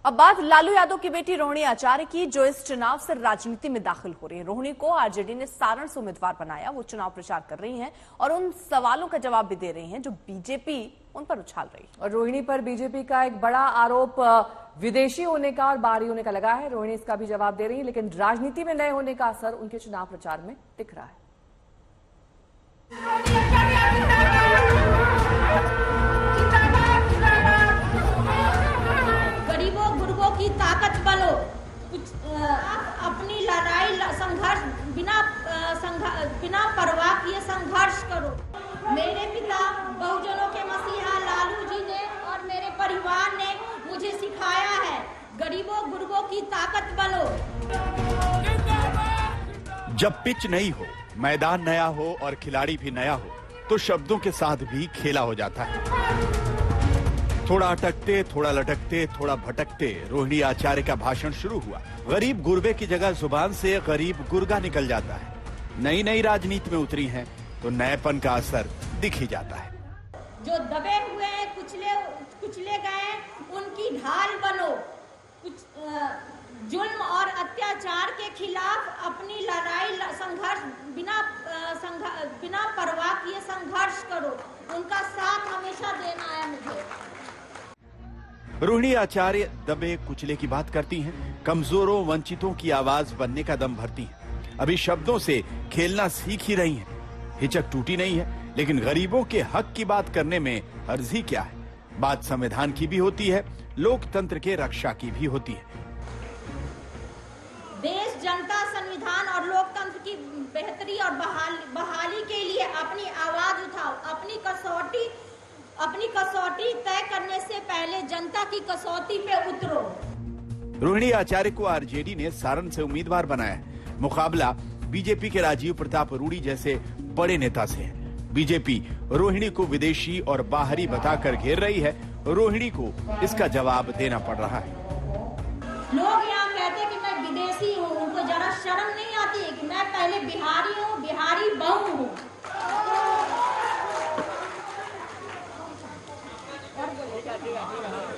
अब बात लालू यादव की बेटी रोहिणी आचार्य की, जो इस चुनाव से राजनीति में दाखिल हो रही है। रोहिणी को आरजेडी ने सारण से उम्मीदवार बनाया। वो चुनाव प्रचार कर रही हैं और उन सवालों का जवाब भी दे रही हैं जो बीजेपी उन पर उछाल रही है। और रोहिणी पर बीजेपी का एक बड़ा आरोप विदेशी होने का और बाहरी होने का लगा है। रोहिणी इसका भी जवाब दे रही है, लेकिन राजनीति में नए होने का असर उनके चुनाव प्रचार में दिख रहा है। की ताकत बनो, कुछ अपनी लड़ाई संघर्ष बिना परवाह किए संघर्ष करो। मेरे पिता बहुजनों के मसीहा लालू जी ने और मेरे परिवार ने मुझे सिखाया है, गरीबों गुरबों की ताकत बनो। जब पिच नहीं हो, मैदान नया हो और खिलाड़ी भी नया हो, तो शब्दों के साथ भी खेला हो जाता है। थोड़ा अटकते, थोड़ा लटकते, थोड़ा भटकते रोहिणी आचार्य का भाषण शुरू हुआ। गरीब गुरबे की जगह जुबान से गरीब गुर्गा निकल जाता है। नई नई राजनीति में उतरी हैं तो नएपन का असर दिख ही जाता है। जो दबे हुए हैं, कुचले गए, उनकी ढाल बनो। जुल्म और अत्याचार के खिलाफ अपनी लड़ाई संघर्ष बिना परवाह किए संघर्ष करो। उनका साथ हमेशा देना है मुझे। रोहिणी आचार्य दबे कुचले की बात करती हैं, कमजोरों वंचितों की आवाज बनने का दम भरती हैं। अभी शब्दों से खेलना सीख ही रही हैं। हिचक टूटी नहीं है, लेकिन गरीबों के हक की बात करने में अर्जी क्या है। बात संविधान की भी होती है, लोकतंत्र के रक्षा की भी होती है। देश, जनता, संविधान और लोकतंत्र की बेहतरी और बहाली के लिए अपनी आवाज उठाओ। अपनी कसौटी तय करने से पहले जनता की कसौटी पे उतरो। रोहिणी आचार्य को आरजेडी ने सारण से उम्मीदवार बनाया है। मुकाबला बीजेपी के राजीव प्रताप रूडी जैसे बड़े नेता से है। बीजेपी रोहिणी को विदेशी और बाहरी बताकर घेर रही है। रोहिणी को इसका जवाब देना पड़ रहा है। लोग यहाँ कहते कि मैं विदेशी हूँ, उनको जरा शर्म नहीं आती है कि मैं पहले बिहारी हूँ, बिहारी बहू हूँ।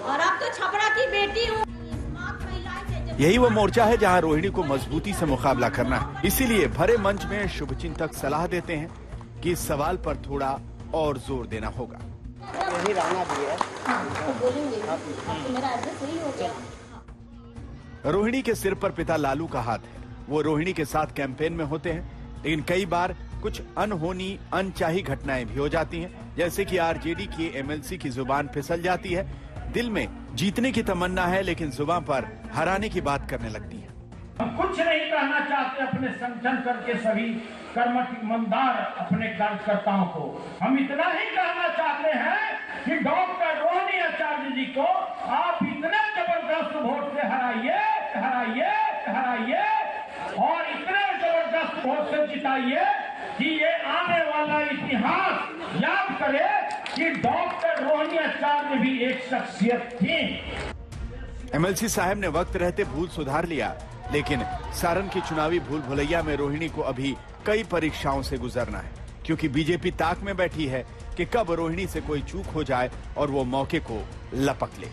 और अब तो छपरा की बेटी हूँ। यही वो मोर्चा है जहां रोहिणी को मजबूती से मुकाबला करना है। इसीलिए भरे मंच में शुभचिंतक सलाह देते हैं कि इस सवाल पर थोड़ा और जोर देना होगा। यही रहना भी है। तो बोलेंगे, तो मेरा एड्रेस सही हो गया। रोहिणी के सिर पर पिता लालू का हाथ है। वो रोहिणी के साथ कैंपेन में होते हैं, लेकिन कई बार कुछ अनहोनी अनचाही घटनाएं भी हो जाती हैं, जैसे कि आरजेडी की एमएलसी की जुबान फिसल जाती है। दिल में जीतने की तमन्ना है, लेकिन जुबान पर हराने की बात करने लगती है। हम कुछ नहीं कहना चाहते अपने संगठन करके सभी कर्मठ ईमानदार अपने कार्यकर्ताओं को। हम इतना ही कहना चाहते हैं कि डॉक्टर रोहिणी आचार्य जी को आप इतने जबरदस्त वोट से हराइए और इतने जबरदस्त वोट से जिताइए कि ये आने वाला इतिहास याद करे कि डॉक्टर रोहिणी आचार्य भी एक शख्सियत थी। एमएलसी साहब ने वक्त रहते भूल सुधार लिया, लेकिन सारण की चुनावी भूल भुलैया में रोहिणी को अभी कई परीक्षाओं से गुजरना है, क्योंकि बीजेपी ताक में बैठी है कि कब रोहिणी से कोई चूक हो जाए और वो मौके को लपक ले।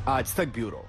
आज तक ब्यूरो।